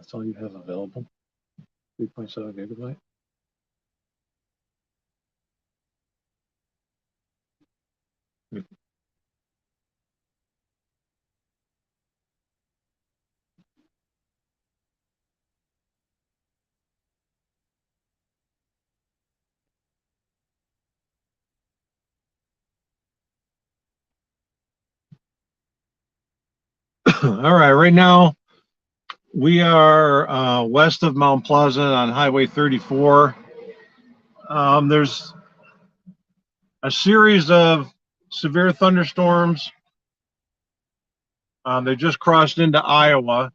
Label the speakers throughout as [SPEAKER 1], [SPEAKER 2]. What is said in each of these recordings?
[SPEAKER 1] That's all you have available? 3.7 gigabyte? All right now we are west of Mount Pleasant on Highway 34. There's a series of severe thunderstorms. They just crossed into Iowa,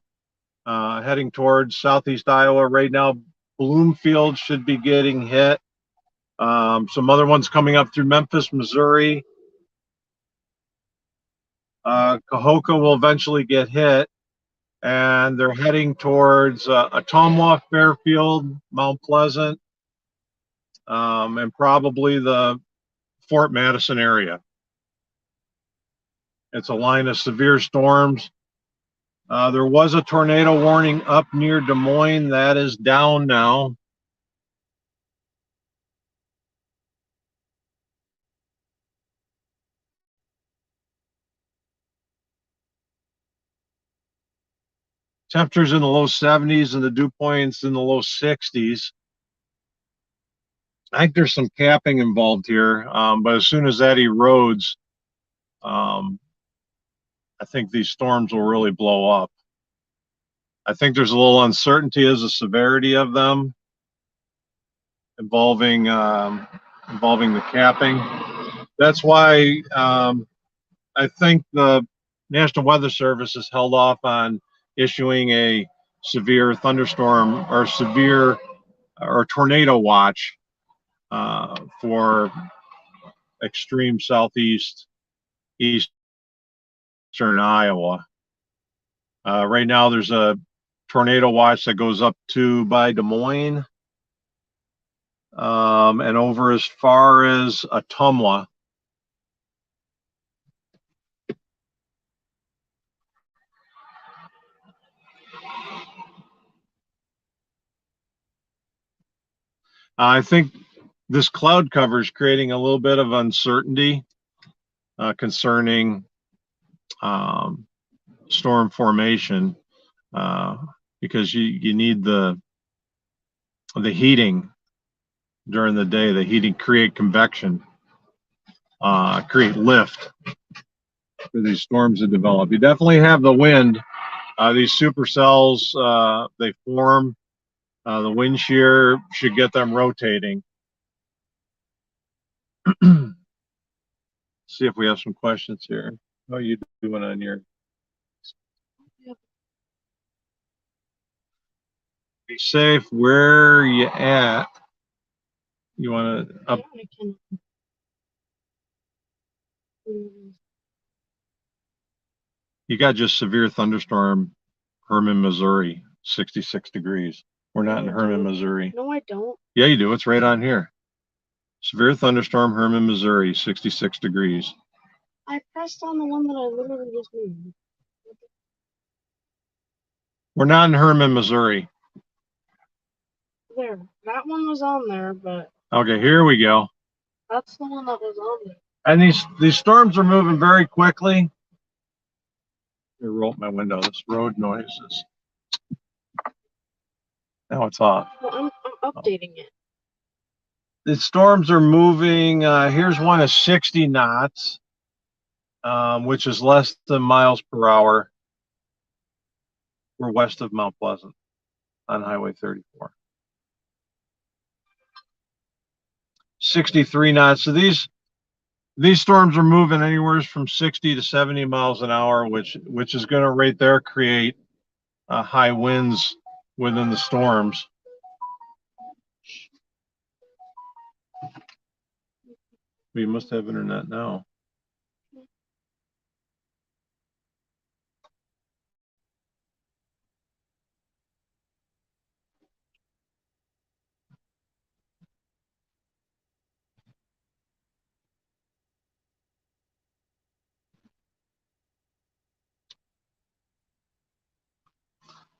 [SPEAKER 1] heading towards southeast Iowa. Right now, Bloomfield should be getting hit. Some other ones coming up through Memphis, Missouri. Cahokia will eventually get hit, and they're heading towards Ottumwa, Fairfield, Mount Pleasant, and probably the Fort Madison area. It's a line of severe storms. There was a tornado warning up near Des Moines. That is down now. Temperatures in the low 70s and the dew points in the low 60s. I think there's some capping involved here, but as soon as that erodes, I think these storms will really blow up. I think there's a little uncertainty as the severity of them involving the capping. That's why I think the National Weather Service has held off on issuing a severe thunderstorm or severe or tornado watch for extreme southeast, eastern Iowa. Right now, there's a tornado watch that goes up to by Des Moines and over as far as Ottumwa. I think this cloud cover is creating a little bit of uncertainty concerning storm formation because you need the heating during the day. The heating create convection, create lift for these storms to develop. You definitely have the wind. These supercells, they form. The wind shear should get them rotating. See if we have some questions here. How are you doing on your? Be safe. Where are you at? You want to up? You got just severe thunderstorm, Herman, Missouri, 66 degrees. We're not in Herman, Missouri.
[SPEAKER 2] No, I don't.
[SPEAKER 1] Yeah, you do. It's right on here. Severe thunderstorm, Herman, Missouri, 66 degrees.
[SPEAKER 2] I pressed on the one that I literally just moved.
[SPEAKER 1] We're not in Herman, Missouri.
[SPEAKER 2] There. That one was on there, but.
[SPEAKER 1] Okay, here we go.
[SPEAKER 2] That's the one that was on there.
[SPEAKER 1] And these storms are moving very quickly. Let me roll up my window. This road noises. Now it's off.
[SPEAKER 2] Well, I'm updating it.
[SPEAKER 1] The storms are moving. Here's one at 60 knots, which is less than miles per hour. We're west of Mount Pleasant on Highway 34. 63 knots. So these storms are moving anywhere from 60 to 70 miles an hour, which is going to right there create high winds within the storms. We must have internet now.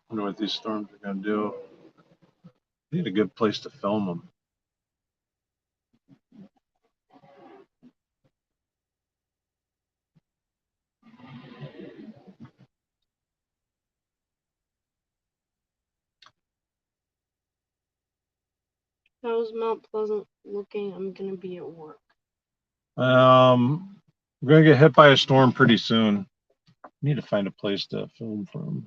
[SPEAKER 1] Wonder what these storms are going to do. Need a good place to film them.
[SPEAKER 2] How's Mount Pleasant looking? I'm gonna be at work.
[SPEAKER 1] We're going to get hit by a storm pretty soon. Need to find a place to film from.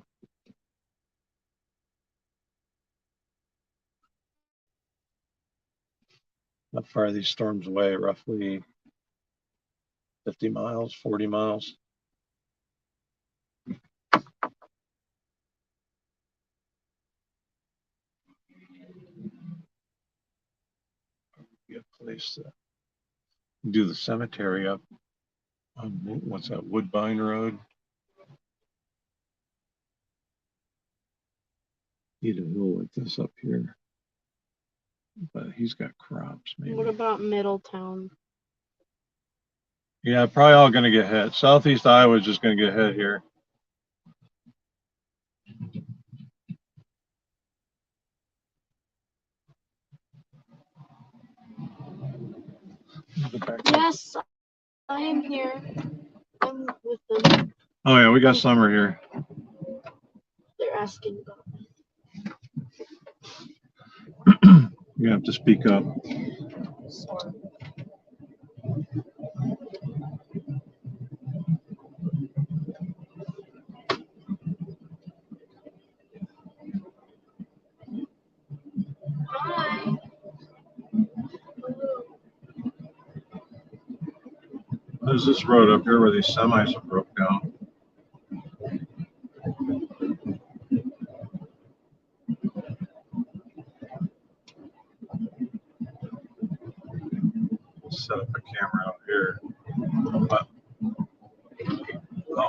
[SPEAKER 1] How far are these storms away? Roughly 50 miles, 40 miles. Get a place to do the cemetery up on, what's that, Woodbine Road? Need a hill like this up here. But he's got crops, maybe.
[SPEAKER 2] What about Middletown?
[SPEAKER 1] Yeah, probably all going to get hit. Southeast Iowa is just going to get hit here.
[SPEAKER 2] Yes, I am here. I'm with them.
[SPEAKER 1] Oh yeah, we got summer here.
[SPEAKER 2] They're asking about me.
[SPEAKER 1] You have to speak up.
[SPEAKER 2] Sorry. Hi.
[SPEAKER 1] There's this road up here where these semis are broke down. Set up a camera out here. But, oh,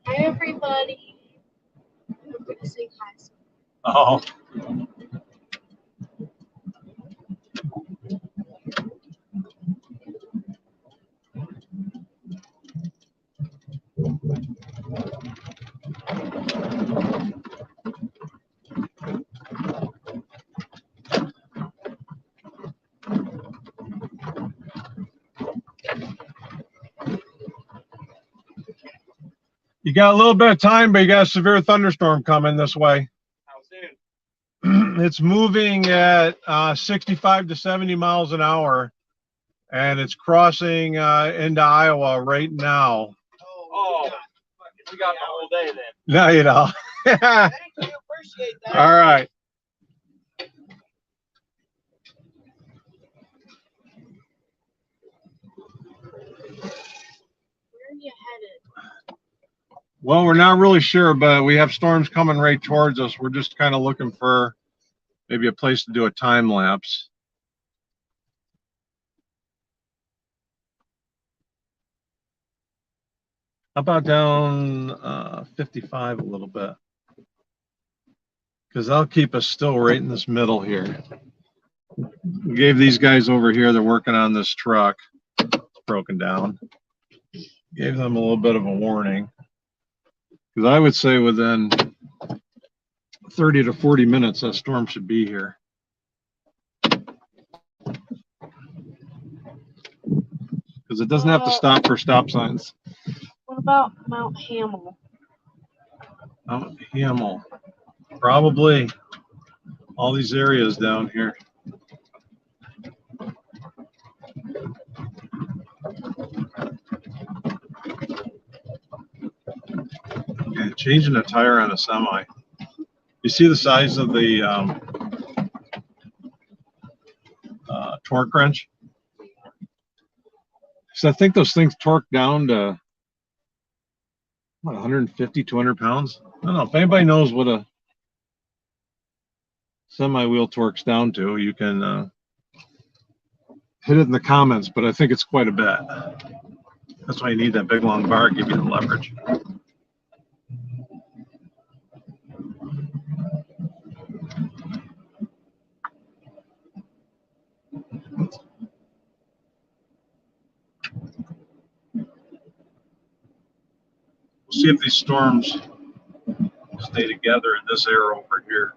[SPEAKER 2] Hi, everybody. I'm going to say hi.
[SPEAKER 1] oh. You got a little bit of time, but you got a severe thunderstorm coming this way.
[SPEAKER 3] How soon?
[SPEAKER 1] It's moving at 65 to 70 miles an hour, and it's crossing into Iowa right now.
[SPEAKER 3] Oh, we got the whole day then.
[SPEAKER 1] No, you know.
[SPEAKER 3] Thank you, appreciate that.
[SPEAKER 1] All right.
[SPEAKER 2] Where are you headed?
[SPEAKER 1] Well, we're not really sure, but we have storms coming right towards us. We're just kind of looking for maybe a place to do a time lapse. How about down 55 a little bit? Because that'll keep us still right in this middle here. We gave these guys over here, they're working on this truck. It's broken down. Gave them a little bit of a warning. Because I would say within 30 to 40 minutes, that storm should be here. Because it doesn't have to stop for stop signs.
[SPEAKER 2] What about Mount Hamel?
[SPEAKER 1] Mount Hamel. Probably all these areas down here. Yeah, changing a tire on a semi. You see the size of the torque wrench? So I think those things torque down to what, 150, 200 pounds. I don't know if anybody knows what a semi wheel torques down to. You can hit it in the comments, but I think it's quite a bit. That's why you need that big long bar to give you the leverage. see if these storms stay together in this area over here.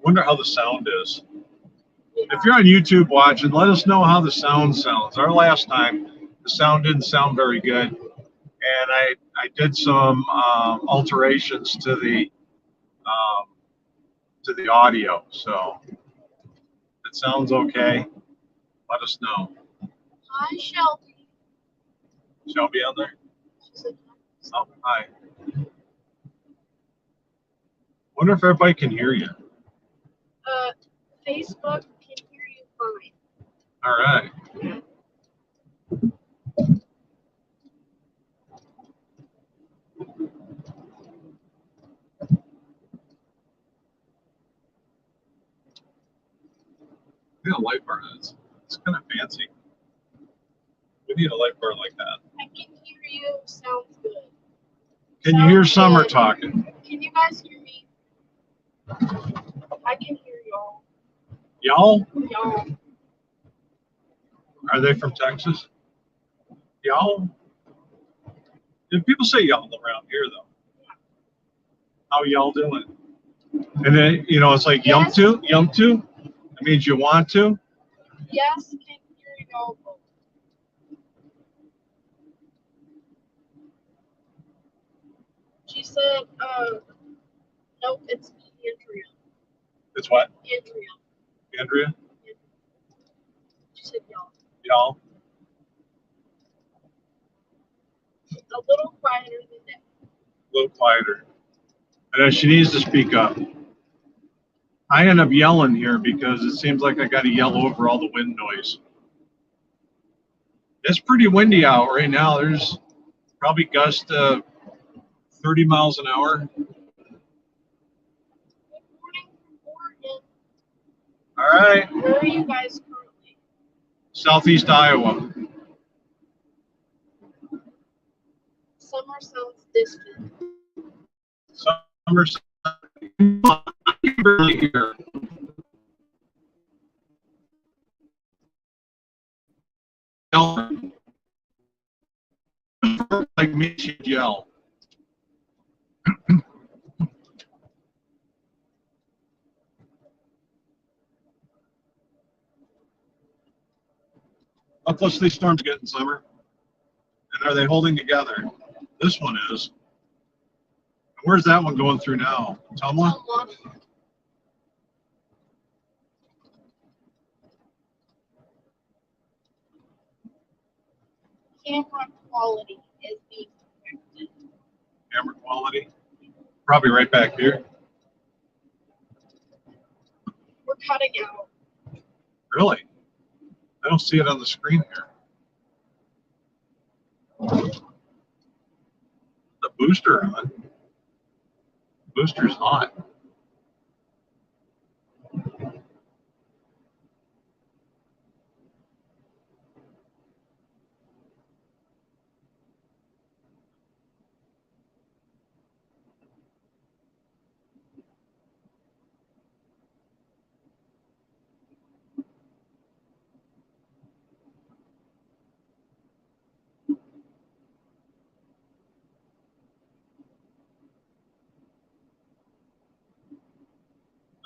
[SPEAKER 1] Wonder how the sound is. If you're on YouTube watching, let us know how the sound sounds. Our last time, the sound didn't sound very good, and I did some alterations to the audio. So if it sounds okay, let us know.
[SPEAKER 2] Hi, Shelby.
[SPEAKER 1] Shelby on there?
[SPEAKER 2] She said,
[SPEAKER 1] Oh, hi. Wonder if everybody can hear you.
[SPEAKER 2] Facebook can hear you fine.
[SPEAKER 1] All right. We got a light bar. It's kind of fancy. We need a light bar like that.
[SPEAKER 2] I can hear you. Sounds good.
[SPEAKER 1] Can you hear
[SPEAKER 2] Sounds
[SPEAKER 1] Summer
[SPEAKER 2] good.
[SPEAKER 1] talking?
[SPEAKER 2] Can you guys hear me? I can hear y'all.
[SPEAKER 1] Y'all?
[SPEAKER 2] Y'all.
[SPEAKER 1] Are they from Texas? Y'all? Do people say y'all around here though? How y'all doing? And then it's like
[SPEAKER 2] Yes.
[SPEAKER 1] yum to. That means you want to.
[SPEAKER 2] Yes, can hear y'all both. She said, nope, it's me, Andrea.
[SPEAKER 1] It's what?
[SPEAKER 2] Andrea.
[SPEAKER 1] Andrea?
[SPEAKER 2] She said y'all.
[SPEAKER 1] Y'all?
[SPEAKER 2] A little quieter than that.
[SPEAKER 1] A little quieter. And then she needs to speak up. I end up yelling here because it seems like I got to yell over all the wind noise. It's pretty windy out right now. There's probably gusts 30 miles an hour.
[SPEAKER 2] Good morning from Oregon.
[SPEAKER 1] All right.
[SPEAKER 2] Where are you guys currently?
[SPEAKER 1] Southeast Iowa.
[SPEAKER 2] Summer sounds distant.
[SPEAKER 1] Summer. I can barely hear. Like me, she'd yell. How close are these storms getting, Summer? And are they holding together? This one is. Where's that one going through now? Tumla?
[SPEAKER 2] Camera quality is being affected.
[SPEAKER 1] Camera quality? Probably right back here.
[SPEAKER 2] We're cutting out.
[SPEAKER 1] Really? I don't see it on the screen here. The booster on. Booster's hot.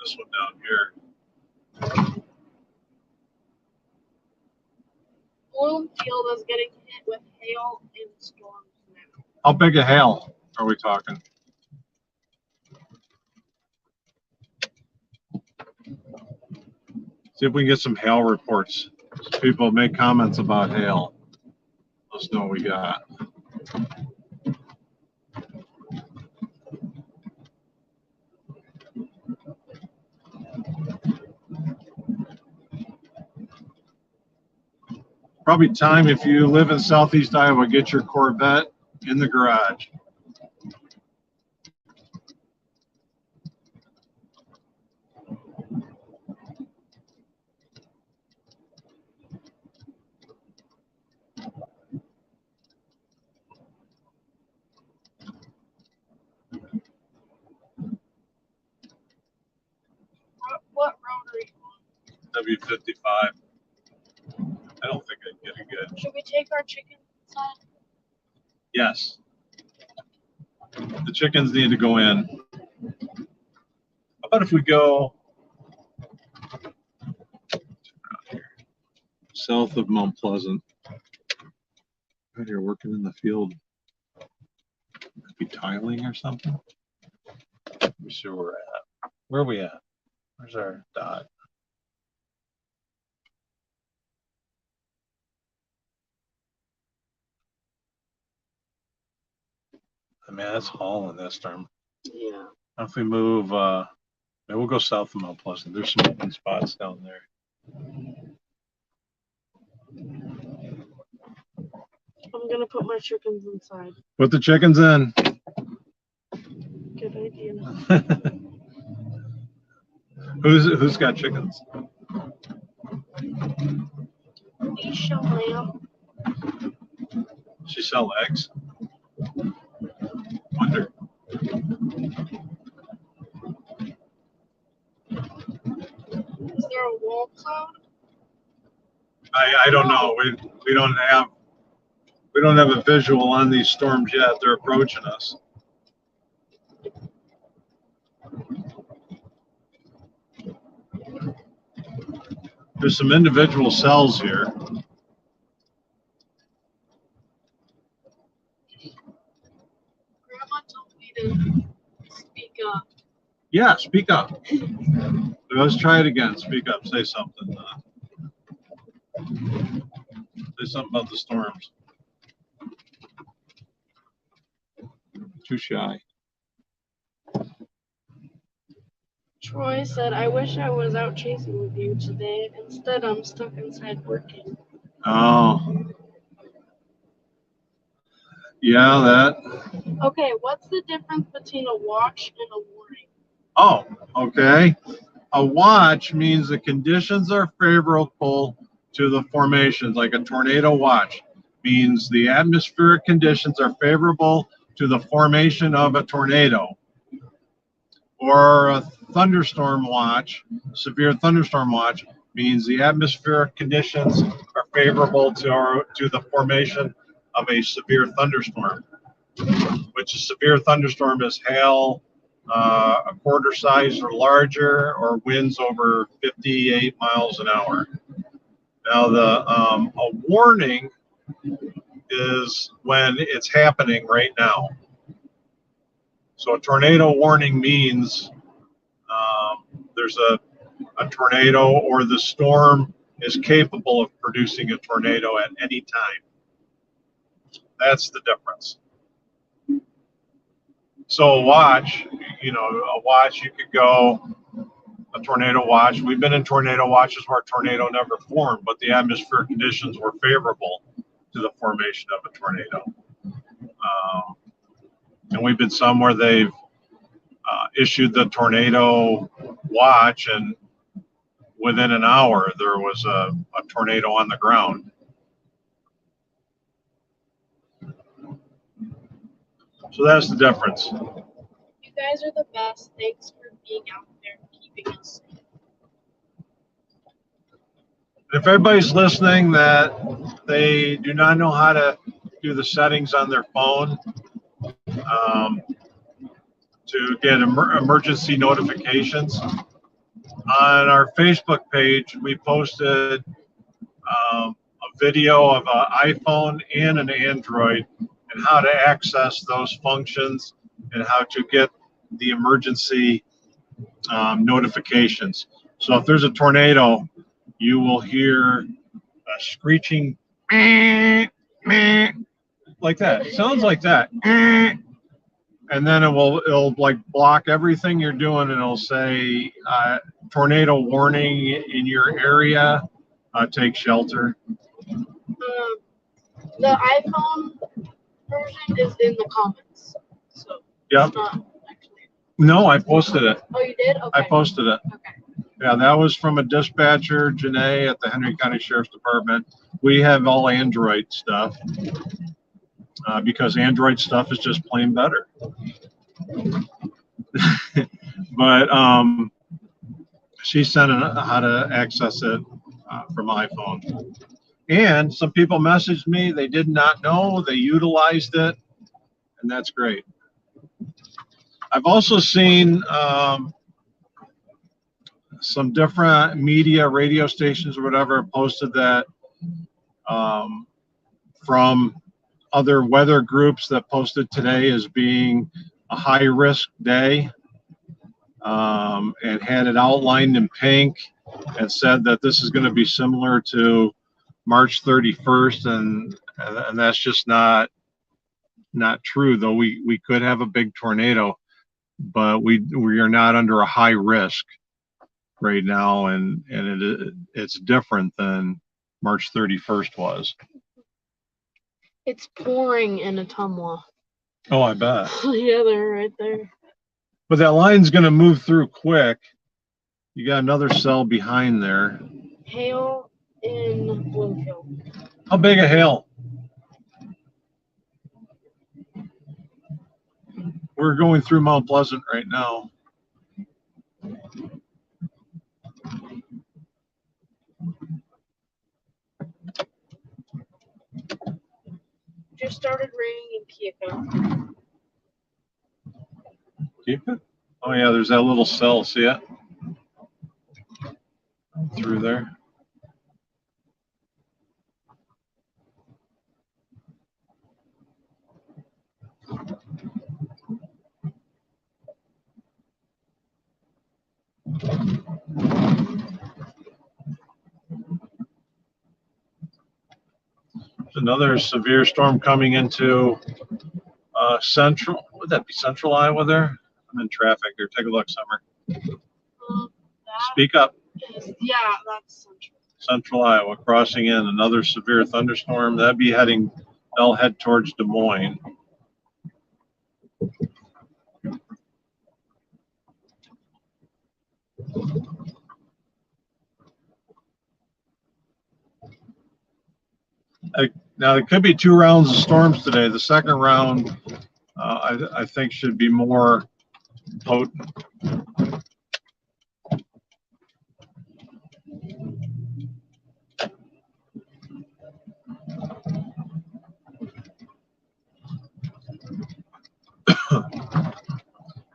[SPEAKER 1] This one down here.
[SPEAKER 2] Bloomfield is getting hit with hail and storms now.
[SPEAKER 1] How big a hail are we talking? See if we can get some hail reports. People make comments about hail. Let us know what we got. Probably time, if you live in Southeast Iowa, get your Corvette in the garage. That'd be 55. I don't think I'd get it good.
[SPEAKER 2] Should we take our chicken inside?
[SPEAKER 1] Yes. The chickens need to go in. How about if we go south of Mount Pleasant? Right here, working in the field. Could be tiling or something. Let me see where we're at. Where are we at? Where's our dot? I mean, that's hauling this term.
[SPEAKER 2] Yeah.
[SPEAKER 1] If we move, maybe we'll go south of Mount Pleasant. There's some open spots down there.
[SPEAKER 2] I'm gonna put my chickens inside.
[SPEAKER 1] Put the chickens in.
[SPEAKER 2] Good idea.
[SPEAKER 1] Who's got chickens?
[SPEAKER 2] Alicia Lamb.
[SPEAKER 1] She sell eggs. Wonder.
[SPEAKER 2] Is there a wall cloud?
[SPEAKER 1] I don't know. We don't have a visual on these storms yet. They're approaching us. There's some individual cells here.
[SPEAKER 2] Grandma told me to speak up.
[SPEAKER 1] Yeah, speak up. Let's try it again. Speak up. Say something. Say something about the storms. Too shy.
[SPEAKER 2] Troy said, I wish I was out chasing with you today. Instead, I'm stuck inside working.
[SPEAKER 1] Oh. Yeah, that.
[SPEAKER 2] Okay, what's the difference between a watch and a warning?
[SPEAKER 1] Oh, okay. A watch means the conditions are favorable to the formations, like a tornado watch means the atmospheric conditions are favorable to the formation of a tornado. Or a thunderstorm watch, severe thunderstorm watch, means the atmospheric conditions are favorable to the formation of a severe thunderstorm, which a severe thunderstorm is hail, a quarter size or larger, or winds over 58 miles an hour. Now, a warning is when it's happening right now. So a tornado warning means there's a tornado, or the storm is capable of producing a tornado at any time. That's the difference. So a watch, you could go a tornado watch. We've been in tornado watches where a tornado never formed, but the atmospheric conditions were favorable to the formation of a tornado. And we've been some where they've issued the tornado watch, and within an hour there was a tornado on the ground. So that's the difference.
[SPEAKER 2] You guys are the best. Thanks for being out there and keeping us safe.
[SPEAKER 1] If everybody's listening that they do not know how to do the settings on their phone to get emergency notifications, on our Facebook page we posted a video of an iPhone and an Android and how to access those functions and how to get the emergency notifications. So if there's a tornado, you will hear a screeching like that. It sounds like that. And then it'll like block everything you're doing, and it'll say tornado warning in your area, take shelter.
[SPEAKER 2] The iPhone version is in the comments. So
[SPEAKER 1] Yep.
[SPEAKER 2] it's not actually.
[SPEAKER 1] No, I posted it.
[SPEAKER 2] Oh, you did? Okay.
[SPEAKER 1] I posted it.
[SPEAKER 2] Okay.
[SPEAKER 1] Yeah, that was from a dispatcher, Janae, at the Henry County Sheriff's Department. We have all Android stuff because Android stuff is just plain better. But She sent how to access it from iPhone. And some people messaged me, they did not know, they utilized it, and that's great. I've also seen some different media, radio stations or whatever, posted that from other weather groups that posted today as being a high risk day, and had it outlined in pink and said that this is going to be similar to March 31st, and that's just not true. Though we could have a big tornado, but we are not under a high risk right now, and it's different than March 31st was.
[SPEAKER 2] It's pouring in Ottumwa.
[SPEAKER 1] Oh, I bet.
[SPEAKER 2] Yeah, they're right there.
[SPEAKER 1] But that line's going to move through quick. You got another cell behind there.
[SPEAKER 2] Hail in Bloomfield.
[SPEAKER 1] How big a hail? We're going through Mount Pleasant right now.
[SPEAKER 2] Just started raining in Keokuk.
[SPEAKER 1] Keep it? Oh yeah, there's that little cell. See it? Through there. Another severe storm coming into central. Would that be central Iowa there? I'm in traffic here. Take a look, Summer. Speak up.
[SPEAKER 2] Yeah, that's central.
[SPEAKER 1] Central Iowa crossing in another severe thunderstorm. They'll head towards Des Moines. Now, there could be 2 rounds of storms today. The second round, I think, should be more potent.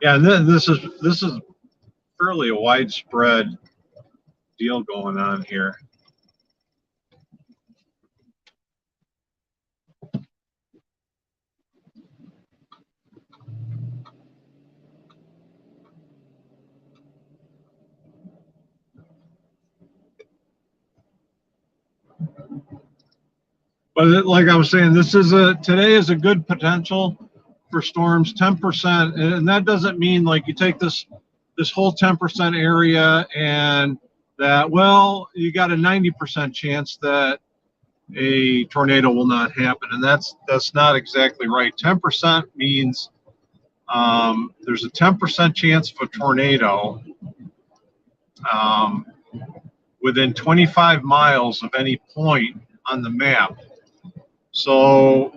[SPEAKER 1] Yeah, and then this is fairly a widespread deal going on here. But like I was saying, today is a good potential for storms, 10%, and that doesn't mean like you take this whole 10% area and that, well, you got a 90% chance that a tornado will not happen, and that's not exactly right. 10% means there's a 10% chance of a tornado within 25 miles of any point on the map. So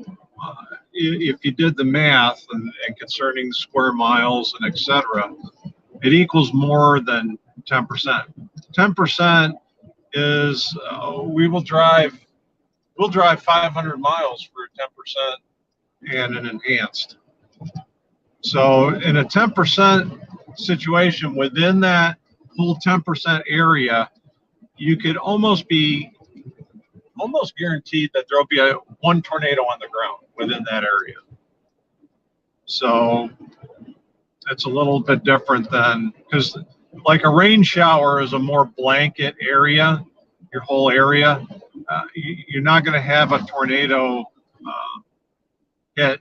[SPEAKER 1] if you did the math and concerning the square miles and etc., it equals more than 10%. 10% is we'll drive 500 miles for a 10% and an enhanced. So in a 10% situation within that whole 10% area, you could almost guaranteed that there'll be one tornado on the ground within that area. So it's a little bit different than, because like a rain shower is a more blanket area, your whole area. You're not going to have a tornado hit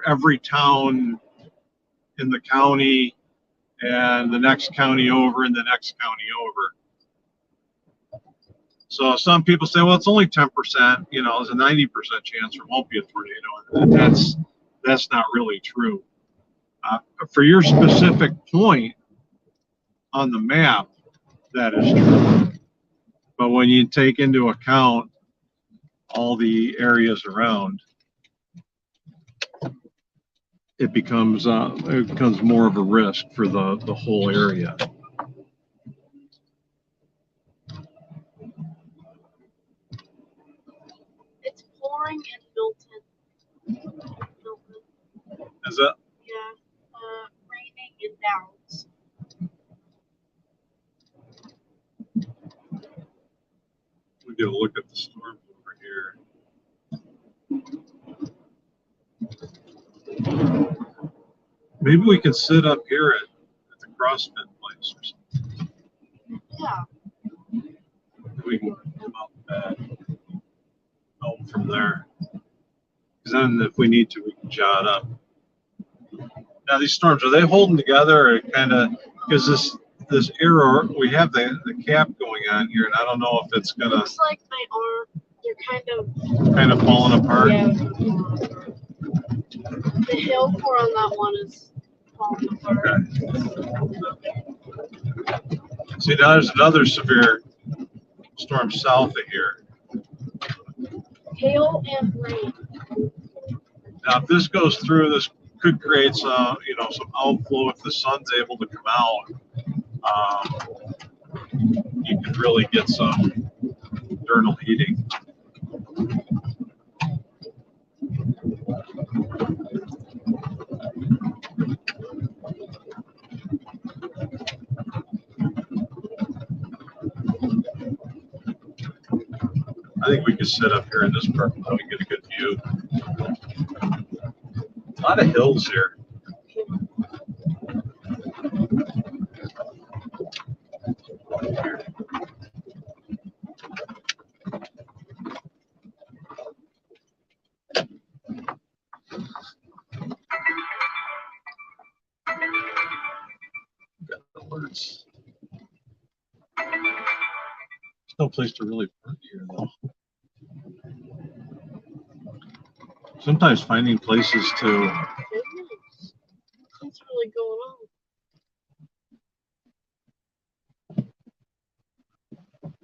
[SPEAKER 1] every town in the county and the next county over and the next county over. So some people say, well, it's only 10%, there's a 90% chance there won't be a tornado. And that's not really true. For your specific point on the map, that is true. But when you take into account all the areas around, it becomes more of a risk for the whole area. Is it?
[SPEAKER 2] Yeah. Raining in Dallas.
[SPEAKER 1] We get a look at the storms over here. Maybe we can sit up here at the CrossFit place or something.
[SPEAKER 2] Yeah.
[SPEAKER 1] We can come out back home from there. Because then if we need to, we can jot up. Now these storms, are they holding together or kind of, because this error, we have the cap going on here, and I don't know if it's gonna
[SPEAKER 2] Looks like they are. They're
[SPEAKER 1] kind of falling apart.
[SPEAKER 2] Yeah. The hill core on that one is falling apart.
[SPEAKER 1] Okay. See, now there's another severe storm south of here.
[SPEAKER 2] Hail and rain.
[SPEAKER 1] Now, if this goes through, this could create some, some outflow if the sun's able to come out. You could really get some diurnal heating. I think we could sit up here in this park and get a good view. A lot of hills here. Got alerts. There's no place to really park here, though. Sometimes finding places to.
[SPEAKER 2] What's really going on?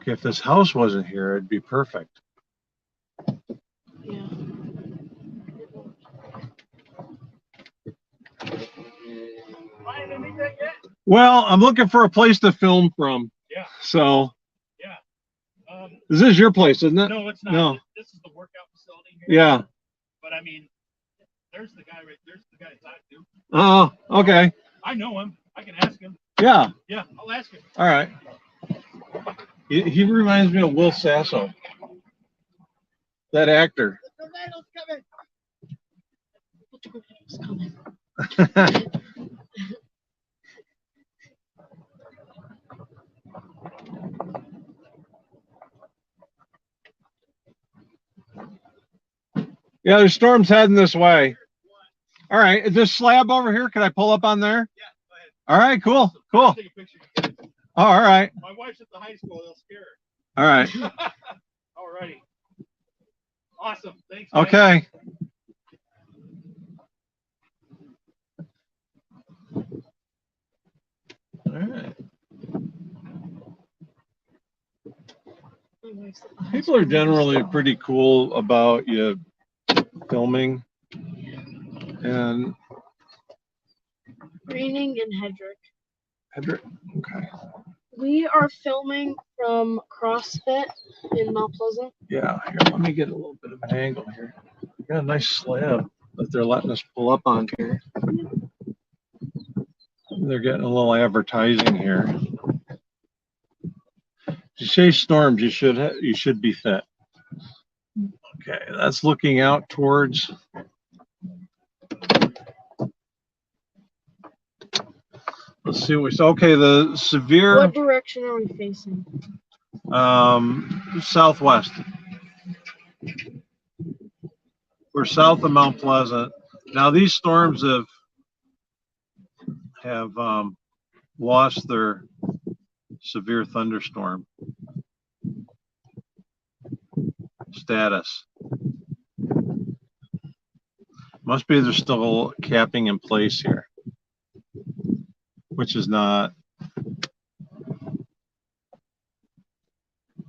[SPEAKER 1] Okay, if this house wasn't here, it'd be perfect.
[SPEAKER 2] Yeah.
[SPEAKER 1] Well, I'm looking for a place to film from.
[SPEAKER 3] Yeah.
[SPEAKER 1] So.
[SPEAKER 3] Yeah.
[SPEAKER 1] This is your place, isn't it?
[SPEAKER 3] No, it's not.
[SPEAKER 1] No.
[SPEAKER 3] This is the workout facility here.
[SPEAKER 1] Yeah.
[SPEAKER 3] But I mean, there's the guy right there's the guy to talk to.
[SPEAKER 1] Oh, okay.
[SPEAKER 3] I know him. I can ask him.
[SPEAKER 1] Yeah.
[SPEAKER 3] Yeah, I'll ask him.
[SPEAKER 1] All right. He reminds me of Will Sasso, that actor.
[SPEAKER 3] The tornado's coming.
[SPEAKER 2] The tornado's coming.
[SPEAKER 1] Yeah, there's storms heading this way. All right, is this slab over here? Can I pull up on there?
[SPEAKER 3] Yeah, go ahead.
[SPEAKER 1] All right, cool, cool.
[SPEAKER 3] Take a picture.
[SPEAKER 1] Oh, all right,
[SPEAKER 3] My wife's at the high school. They'll scare her.
[SPEAKER 1] all right.
[SPEAKER 3] Alrighty. Awesome. Thanks. Man.
[SPEAKER 1] Okay. All right. People are generally pretty cool about you filming, and
[SPEAKER 2] Raining in Hedrick.
[SPEAKER 1] okay.
[SPEAKER 2] We are filming from CrossFit in Mount Pleasant.
[SPEAKER 1] Yeah, here, let me get a little bit of an angle here. We got a nice slab that they're letting us pull up on here. They're getting a little advertising here. If you chase storms, you should be fit. Okay, that's looking out towards. Let's see what we saw. Okay, the severe.
[SPEAKER 2] What direction are we facing?
[SPEAKER 1] Southwest. We're south of Mount Pleasant. Now these storms have lost their severe thunderstorm status. Must be there's still capping in place here, which is not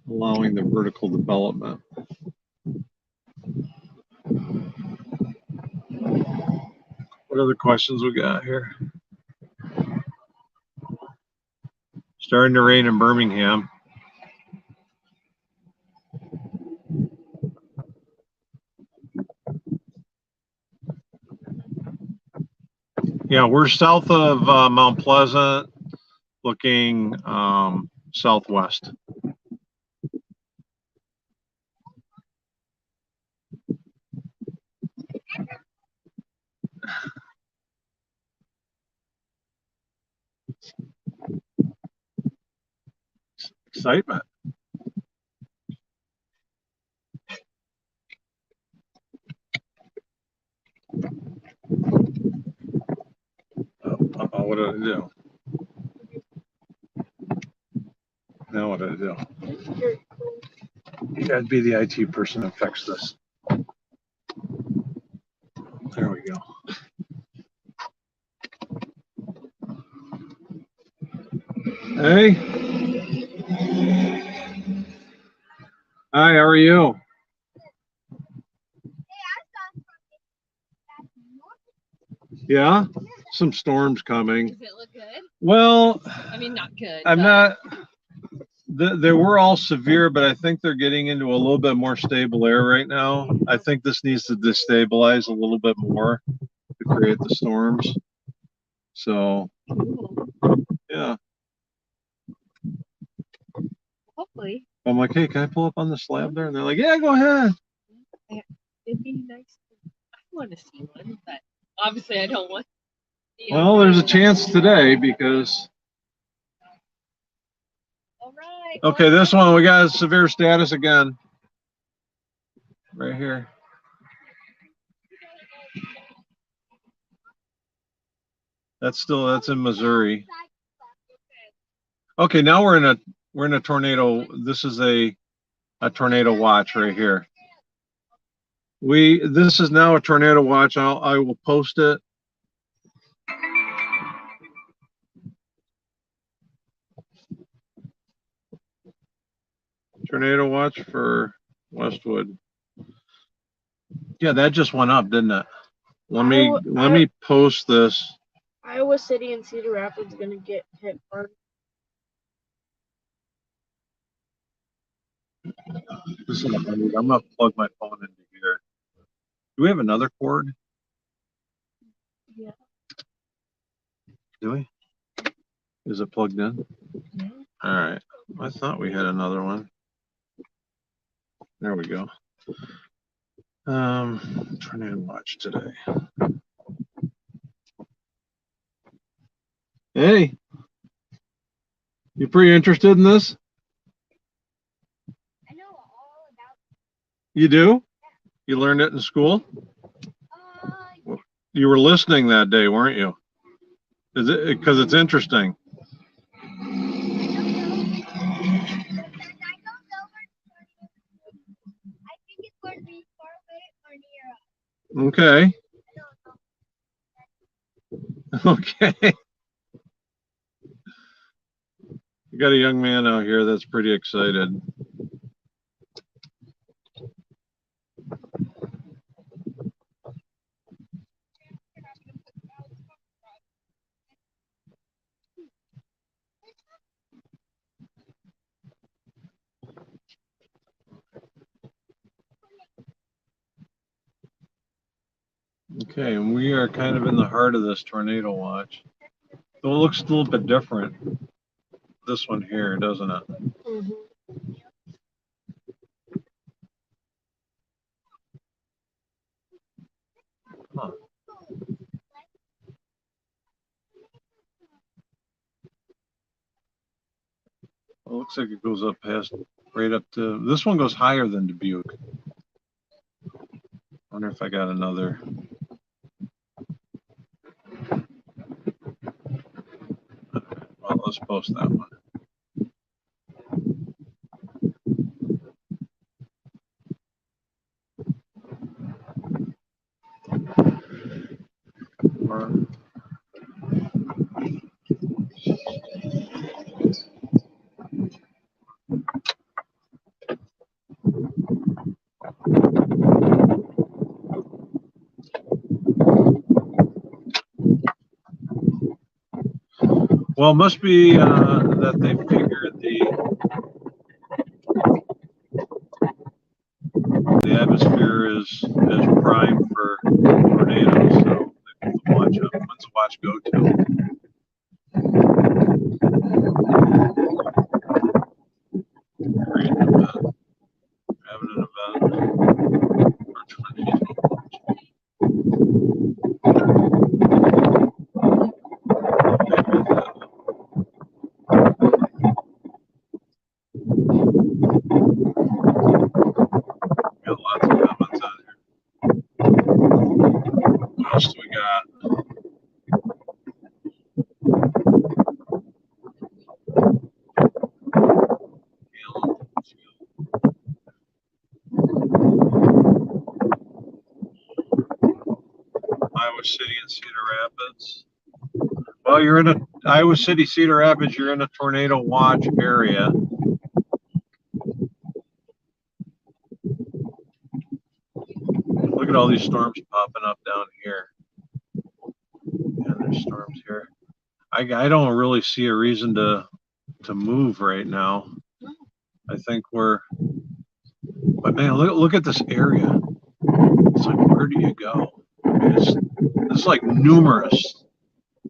[SPEAKER 1] allowing the vertical development. What other questions we got here? Starting to rain in Birmingham. Yeah, we're south of Mount Pleasant, looking southwest. Excitement. Uh-oh, what did I do? Now what did I do? You gotta be the IT person to fix this. There we go. Hey. Hi, how are you? Yeah, some storms coming.
[SPEAKER 4] Does it look good?
[SPEAKER 1] Well,
[SPEAKER 4] I mean, not good.
[SPEAKER 1] I'm
[SPEAKER 4] but
[SPEAKER 1] not. They were all severe, but I think they're getting into a little bit more stable air right now. I think this needs to destabilize a little bit more to create the storms. So,
[SPEAKER 4] Cool.
[SPEAKER 1] yeah.
[SPEAKER 4] Hopefully.
[SPEAKER 1] I'm like, hey, can I pull up on the slab there? And they're like, yeah, go ahead.
[SPEAKER 4] It'd be nice. I want to see one, but obviously I don't want to see
[SPEAKER 1] Well, there's a chance today because.
[SPEAKER 4] All right.
[SPEAKER 1] Okay, this one, we got severe status again. Right here. That's in Missouri. Okay, now we're in a tornado. This is a tornado watch right here. This is now a tornado watch. I will post it. Tornado watch for Westwood. Yeah, that just went up, didn't it? Let me post this.
[SPEAKER 2] Iowa City and Cedar Rapids gonna get hit hard.
[SPEAKER 1] This is I'm gonna plug my phone into here. Do we have another cord?
[SPEAKER 2] Yeah.
[SPEAKER 1] Do we? Is it plugged in?
[SPEAKER 2] Yeah.
[SPEAKER 1] All right. I thought we had another one. There we go. Trying to watch today. Hey, you pretty interested in this?
[SPEAKER 5] I know all about
[SPEAKER 1] You do? You learned it in school? You were listening that day, weren't you? Is it because it's interesting?
[SPEAKER 5] I don't know where I think it's going to be far away or near us.
[SPEAKER 1] Okay.
[SPEAKER 5] I don't know.
[SPEAKER 1] Okay. You got a young man out here that's pretty excited. Okay, and we are kind of in the heart of this tornado watch. So it looks a little bit different. This one here, doesn't it?
[SPEAKER 2] Mm-hmm.
[SPEAKER 1] Huh. Well, it looks like it goes up past, right up to, this one goes higher than Dubuque. Wonder if I got another. Well, let's post that one. Well, it must be that they figured the atmosphere is prime for tornadoes, so they put the watch up. When's the watch go to? Create an event. Having an event. Or tornado. Got lots of comments on here. What else do we got? Iowa City and Cedar Rapids. Well, you're in a Iowa City, Cedar Rapids. You're in a tornado watch area. Look at all these storms popping up down here. Yeah, there's storms here. I don't really see a reason to move right now. I think we're, but man, look at this area. It's like, where do you go? I mean, it's like numerous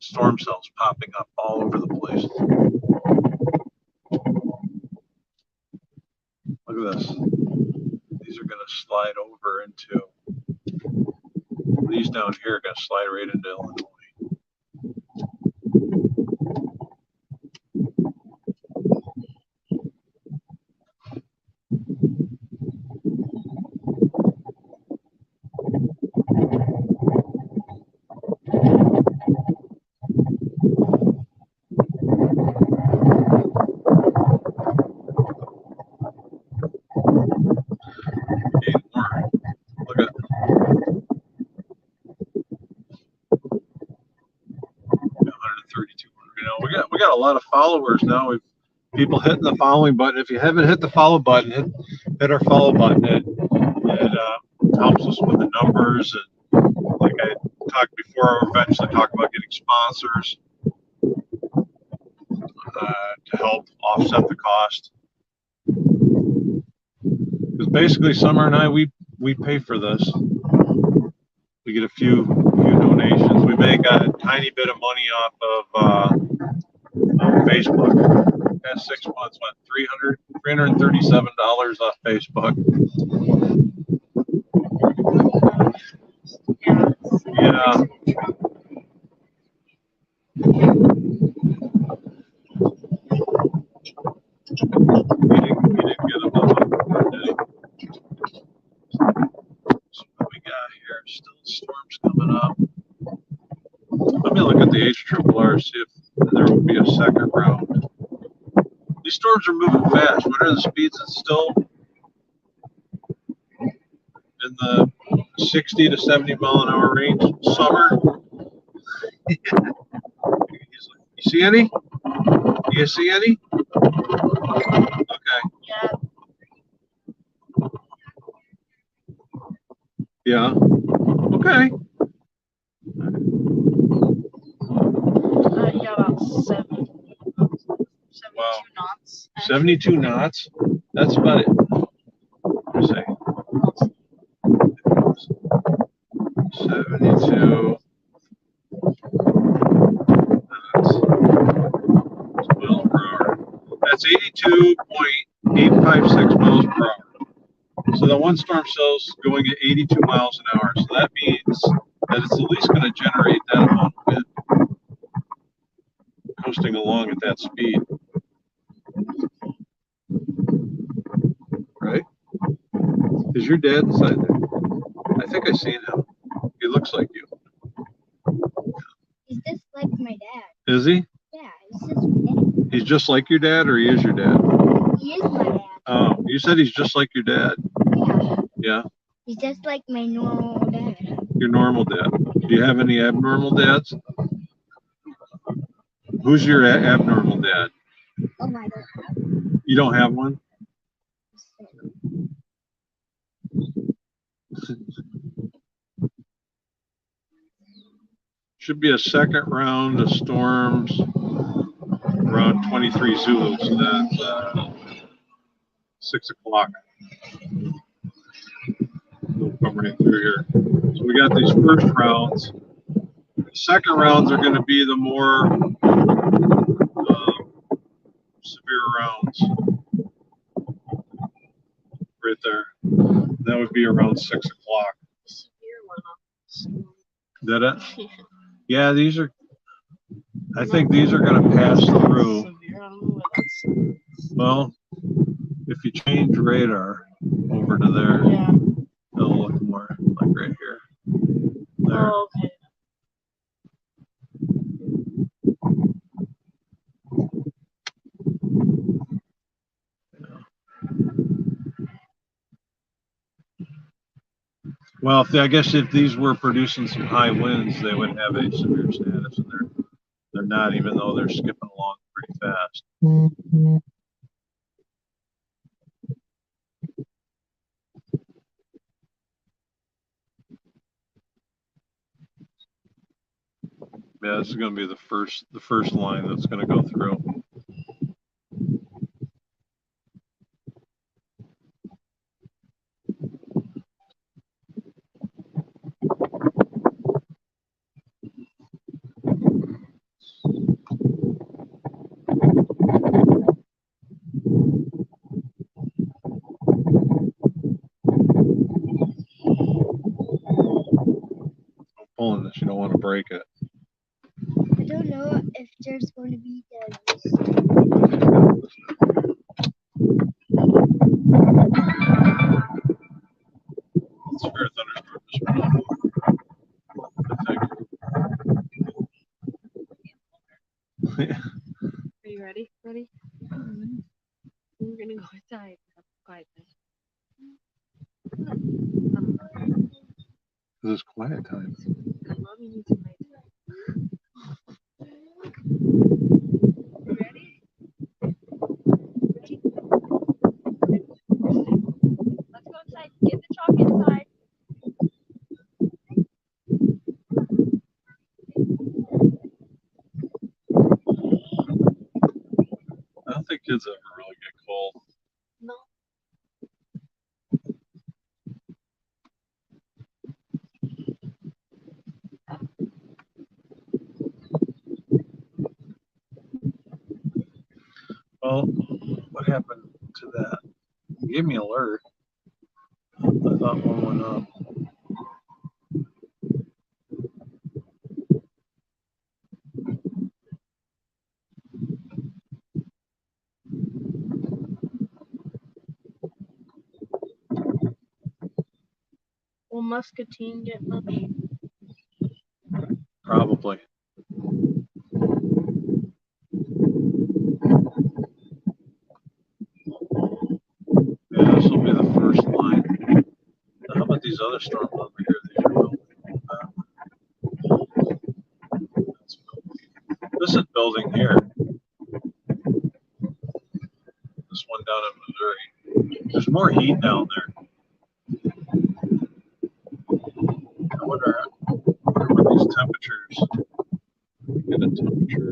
[SPEAKER 1] storm cells popping up all over the place. Look at this. These are going to slide over into, these down here are going to slide right into Illinois. Look at 132. You know, we got a lot of followers now. We've people hitting the following button. If you haven't hit the follow button, hit our follow button. It helps us with the numbers, and like I talked before, I'll eventually talk about getting sponsors to help offset the cost. Because basically, Summer and I, we pay for this. We get a few donations. We make a tiny bit of money off of Facebook. Past 6 months, went $337 off Facebook. Yeah. You didn't get them up, did you? So what we got here? Still storms coming up. Let me look at the HRRR, see if there will be a second round. These storms are moving fast. What are the speeds? It's still in the 60 to 70 mile an hour range. Summer. You see any? You see any? Okay. Yeah. Okay.
[SPEAKER 2] Yeah, about 72
[SPEAKER 1] Wow.
[SPEAKER 2] knots.
[SPEAKER 1] 72 knots. That's about it. Let me say. 72 knots. Miles per hour. That's 82.856 miles per hour. So the one storm cell's going at 82 miles an hour. So that means that it's at least going to generate that amount of wind coasting along at that speed. Right? Is your dad inside there? I think I've seen him. He looks like you.
[SPEAKER 5] He's just like my dad.
[SPEAKER 1] Is he?
[SPEAKER 5] Yeah, he's just my dad.
[SPEAKER 1] He's just like your dad, or he is your dad?
[SPEAKER 5] He is my dad.
[SPEAKER 1] Oh, you said he's just like your dad.
[SPEAKER 5] Yeah.
[SPEAKER 1] Yeah,
[SPEAKER 5] He's just like my normal dad.
[SPEAKER 1] your normal dad. Do you have any abnormal dads? Who's your abnormal dad?
[SPEAKER 5] Oh, I don't have
[SPEAKER 1] You don't have one? Should be a second round of storms around 23 Zulu, so that's 6 o'clock. We'll come right through here. So we got these first rounds. second rounds are going to be the more severe rounds. Right there. That would be around 6 o'clock.
[SPEAKER 2] Severe one.
[SPEAKER 1] Did it? Yeah, these are. I think these are going to pass through.
[SPEAKER 2] Severe, I don't know what that's.
[SPEAKER 1] Well, if you change radar over to there,
[SPEAKER 2] Yeah.
[SPEAKER 1] it'll look more like right here. There.
[SPEAKER 2] Oh, okay.
[SPEAKER 1] Well, I guess if these were producing some high winds, they would have a severe status, and they're not, even though they're skipping along pretty fast. Yeah, this is going to be the first line that's going to go through. I'm pulling this, you don't want to break it.
[SPEAKER 5] I don't know if there's going to be this.
[SPEAKER 1] Severe thunderstorm this morning, I think.
[SPEAKER 4] Are you ready? Ready? We're gonna go outside. Have quiet time.
[SPEAKER 1] This is quiet time.
[SPEAKER 4] I love you tonight. Ready? Let's go inside. Get the chalk inside.
[SPEAKER 1] I don't think kids ever really get cold.
[SPEAKER 2] No.
[SPEAKER 1] Well, what happened to that? It gave me an alert. I thought one went up.
[SPEAKER 2] Will Muscatine get much?
[SPEAKER 1] Probably. Yeah, this will be the first line. Now, how about these other storms over here? These are building. This is building here. This one down in Missouri. There's more heat down there. I wonder what these temperatures. Get a temperature.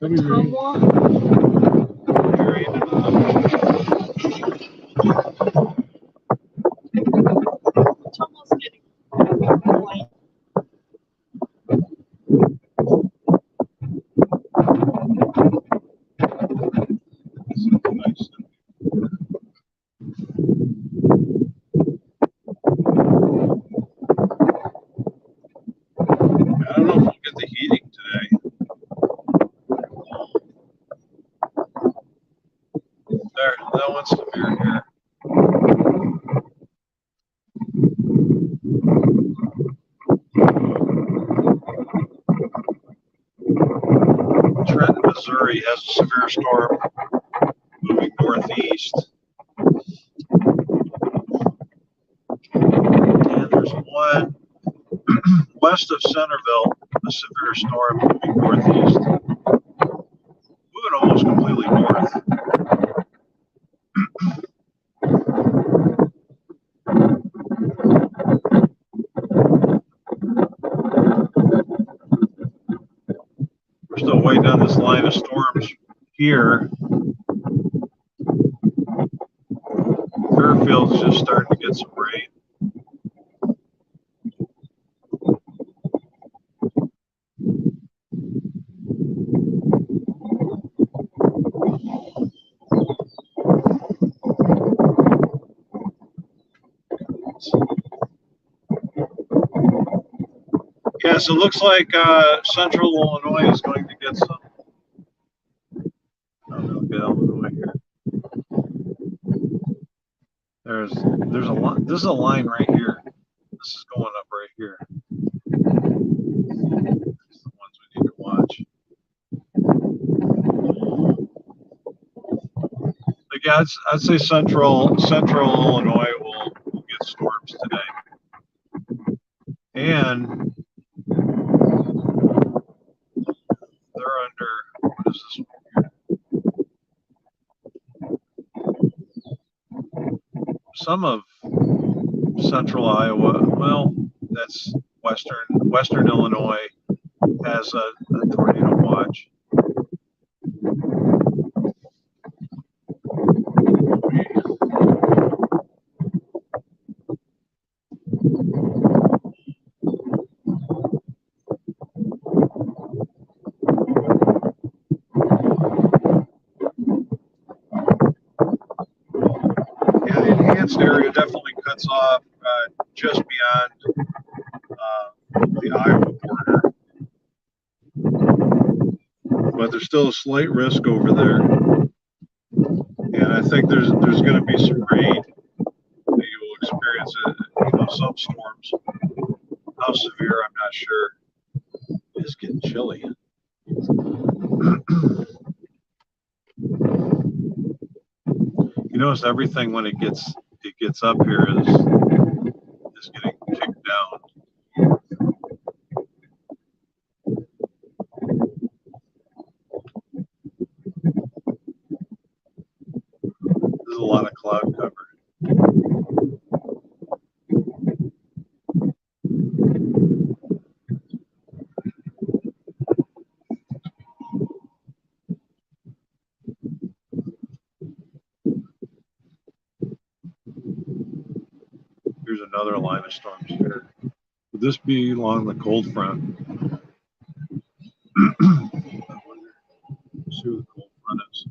[SPEAKER 2] Tumwa? Tumwa's getting light.
[SPEAKER 1] Nice. I don't know if we'll get the heating today. There, that one's severe here. Trenton, Missouri has a severe storm moving northeast. And there's one west of Centerville, a severe storm moving northeast. Moving almost completely north. We're still So waiting on this line of storms here. Fairfield's just starting to get some rain. Yes, it looks like Central Illinois is going to get some. I'll get Illinois here. There's a line. This is a line right here. This is going up right here. These are the ones we need to watch. Again, I'd say Central Illinois will get storms today, and they're under. What is this one here? Some of Central Iowa. Well, that's Western Illinois has a tornado watch. Yeah, the enhanced area definitely cuts off just beyond the Iowa border, but there's still a slight risk over there, and I think there's going to be some rain that you will experience. Some storms. How severe, I'm not sure. It's getting chilly. You notice everything when it gets up here is getting kicked down. There's a lot of cloud cover. Here's another line of storms here. Would this be along the cold front? I wonder. Let's see who the cold front is.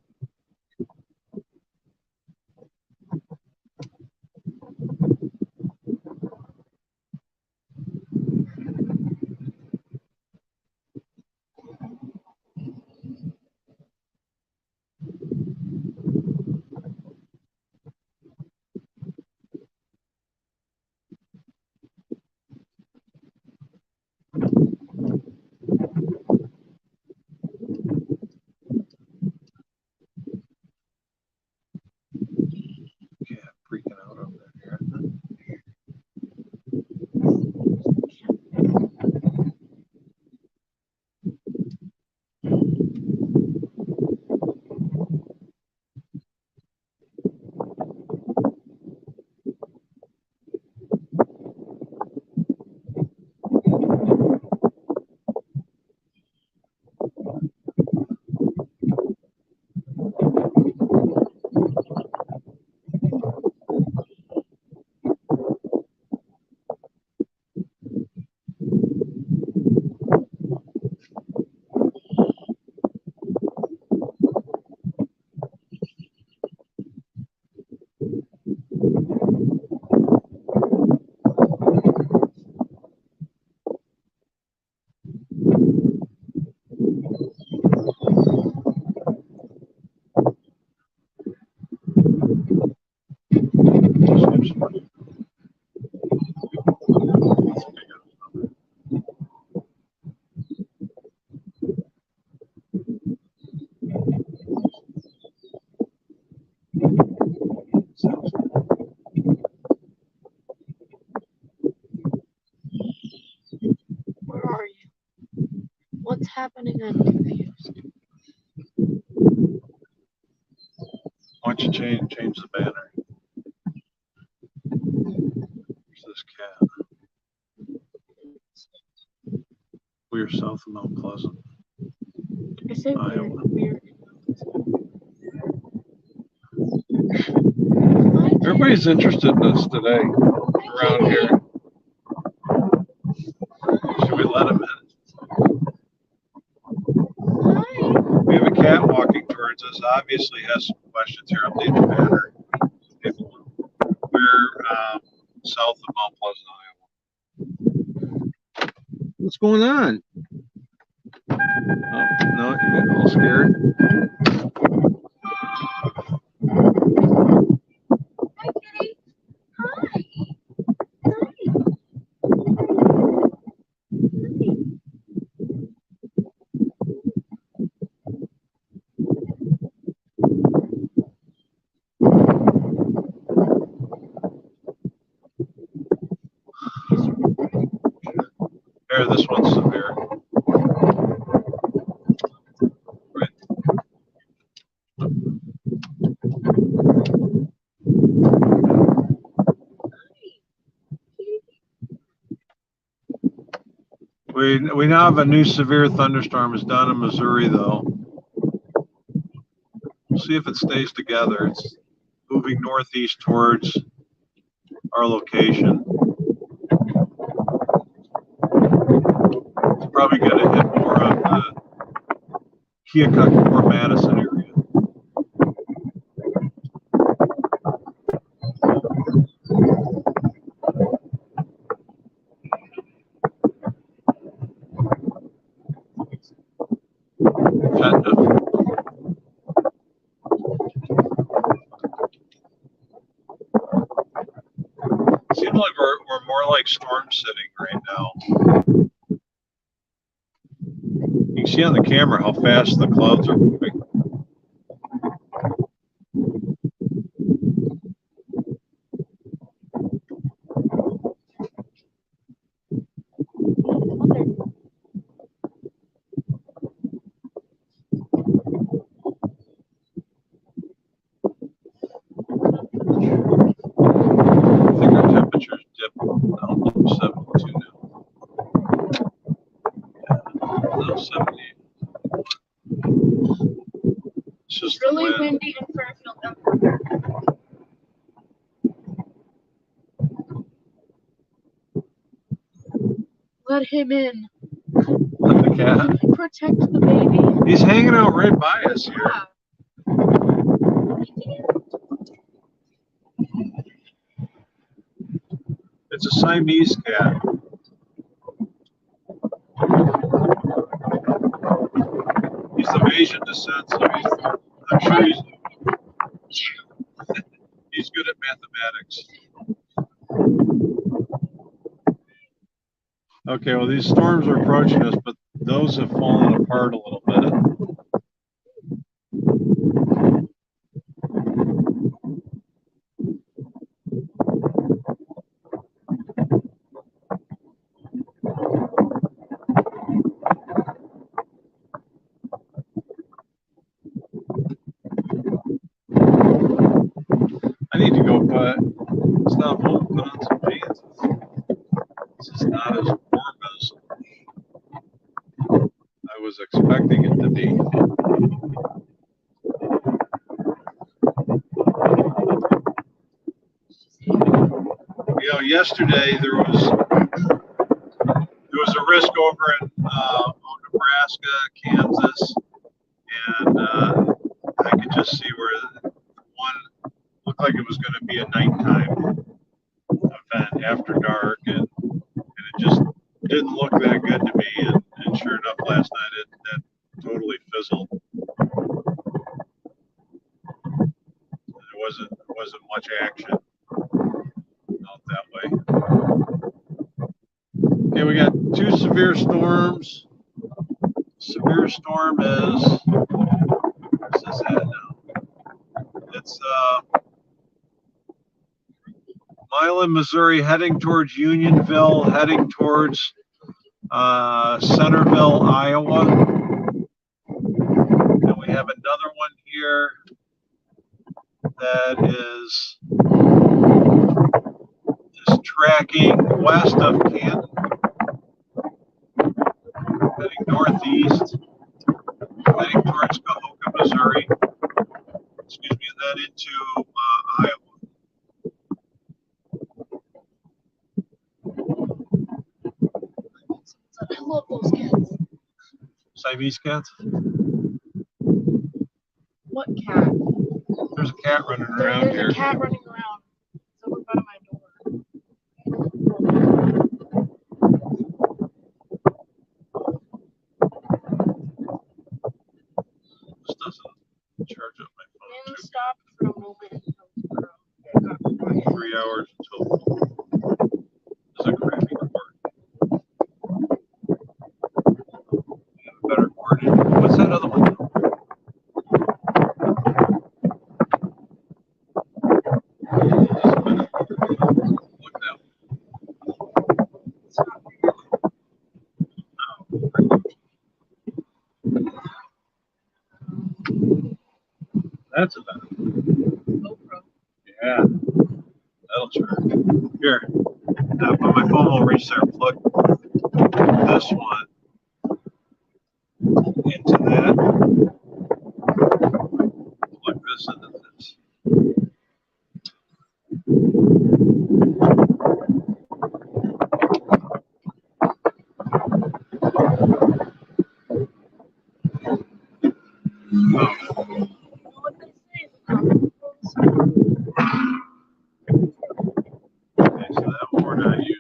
[SPEAKER 1] Yeah, freaking out over there.
[SPEAKER 2] Where are you? What's happening? I'm confused.
[SPEAKER 1] Why don't you change the banner? There's this cat. We are south of Mount Pleasant.
[SPEAKER 2] I say weird.
[SPEAKER 1] Everybody's interested in us today around here. Should we let them in? We have a cat walking towards us. Obviously has some questions here. Update the banner. We're south of Mount Pleasant, Iowa. What's going on? Oh, no, you're getting all scared.
[SPEAKER 5] Hi, Kitty. Hi.
[SPEAKER 1] Here, this one's severe. Right. We now have a new severe thunderstorm. It's down in Missouri, though. We'll see if it stays together. It's moving northeast towards our location. It's probably going to hit more of the Keokuk or Madison area. Seems like we're more like storm sitting right now. You can see on the camera how fast the clouds are moving. I think our temperature's dipped down to 72 now. Yeah, now 70. It's just the
[SPEAKER 2] Really
[SPEAKER 1] wind.
[SPEAKER 2] windy in Fairfield. Let him in.
[SPEAKER 1] Let the cat.
[SPEAKER 2] Protect the baby.
[SPEAKER 1] He's hanging out right by us here.
[SPEAKER 2] Yeah.
[SPEAKER 1] It's a Siamese cat. He's of Asian descent, so I'm sure he's good at mathematics. Okay, well, these storms are approaching us, but those have fallen apart a little bit. I need to go stop home, put on some pants. This is not as warm as I was expecting it to be. You know, yesterday there was a risk over in Nebraska, Kansas, and I could just see where one looked like it was going to be a nighttime event after dark, and it just didn't look that good to me. And sure enough, last night it totally fizzled. There wasn't much action out that way. Okay, we got two severe storms. Severe storm is, where's this at now? It's Milan, Missouri, heading towards Unionville, heading towards Centerville, Iowa. And we have another one here that is tracking west of Canton, heading northeast, heading Missouri. Excuse me, and then into Iowa.
[SPEAKER 2] I love those cats.
[SPEAKER 1] Siamese cats.
[SPEAKER 2] What cat?
[SPEAKER 1] There's a cat running around
[SPEAKER 2] There's
[SPEAKER 1] here.
[SPEAKER 2] a cat running around. It's over by my door.
[SPEAKER 1] This doesn't charge up my phone.
[SPEAKER 2] And
[SPEAKER 1] Too.
[SPEAKER 2] stop for a moment. It got quiet.
[SPEAKER 1] 3 hours until. Is a crappy cord. You have a better cord. What's that other one? Look now. That's a better.
[SPEAKER 4] GoPro.
[SPEAKER 1] Yeah, that'll charge. Here, but my phone won't reach there. Plug this one into that. Plug this into this.
[SPEAKER 2] You know what they say?
[SPEAKER 1] Okay, so that one we're not using.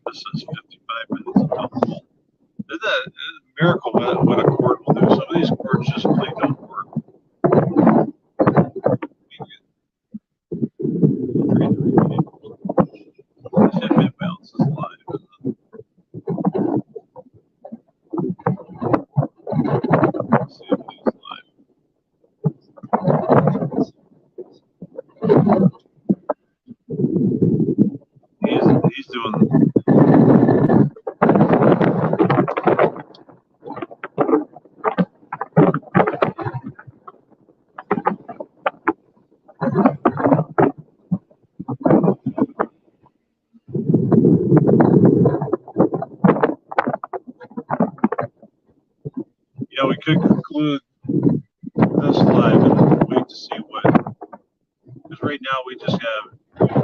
[SPEAKER 1] This is 55 minutes. Isn't that a miracle what a cord will do? Some of these cords just plain don't work. It bounces live. Let's see if he's live. He's doing. Yeah, we could conclude this live and wait to see what. Because right now we just have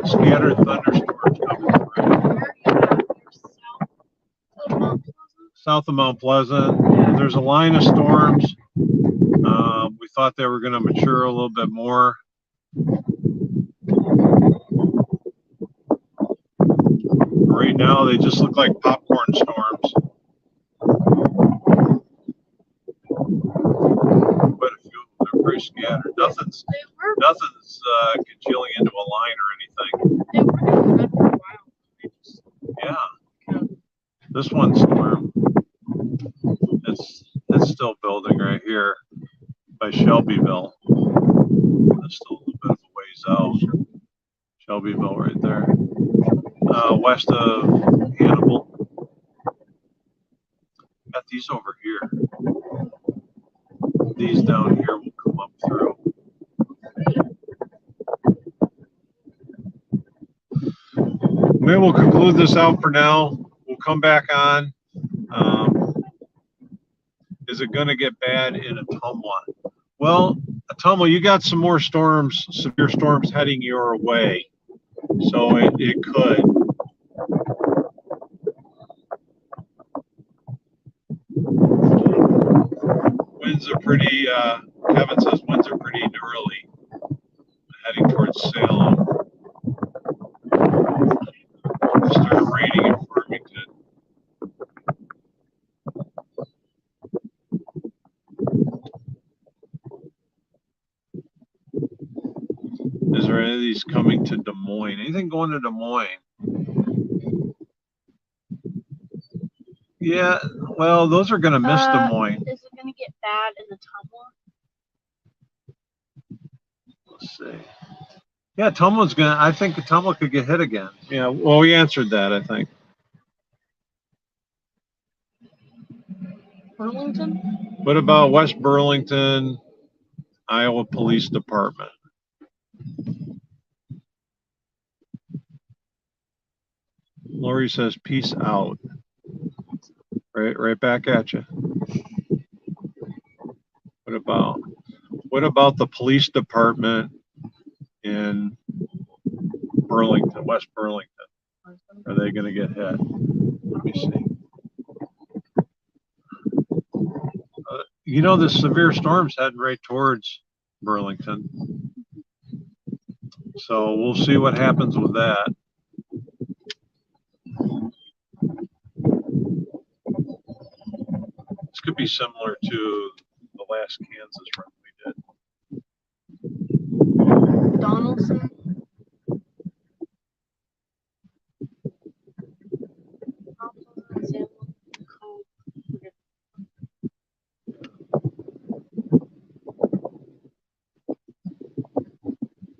[SPEAKER 1] scattered thunderstorms coming through.
[SPEAKER 2] Where are you at? You're south of Mount Pleasant?
[SPEAKER 1] South of Mount Pleasant, there's a line of storms. We thought they were going to mature a little bit more. Right now, they just look like popcorn storms. But a few of them are pretty scattered. Nothing's congealing into a line or anything.
[SPEAKER 2] They were doing that for a while. They just
[SPEAKER 1] Yeah. This one storm, it's still building right here by Shelbyville. That's still a little bit of a ways out. Shelbyville right there. West of Hannibal. Got these over here. These down here will come up through. Maybe we'll conclude this out for now. We'll come back on. Is it going to get bad in Ottumwa? Well, Ottumwa, you got some more storms, severe storms heading your way. So it could. Winds are pretty, Kevin says winds are pretty gnarly heading towards Salem. It started raining in Farmington. Is there any of these coming to Des Moines? Anything going to Des Moines? Yeah, well, those are going to miss Des Moines.
[SPEAKER 2] Is it going to get bad in Ottumwa?
[SPEAKER 1] Let's see. Yeah, Ottumwa's going to, I think Ottumwa could get hit again. Yeah, well, we answered that, I think.
[SPEAKER 2] Burlington?
[SPEAKER 1] What about West Burlington, Iowa Police Department? Lori says, peace out. Right back at you. What about the police department in Burlington, West Burlington? Are they going to get hit? Let me see. You know, the severe storm's heading right towards Burlington. So we'll see what happens with that. This could be similar to the last Kansas run we did.
[SPEAKER 2] Donaldson.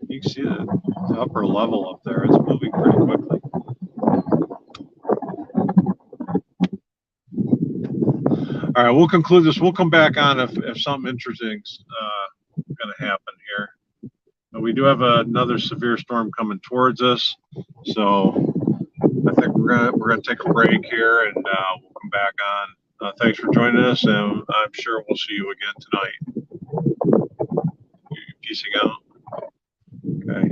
[SPEAKER 1] You can see the upper level up there. It's moving pretty quickly. All right, we'll conclude this. We'll come back on if something interesting's going to happen here. But we do have another severe storm coming towards us, so I think we're gonna take a break here, and we'll come back on. Thanks for joining us, and I'm sure we'll see you again tonight. Peacing out. Okay.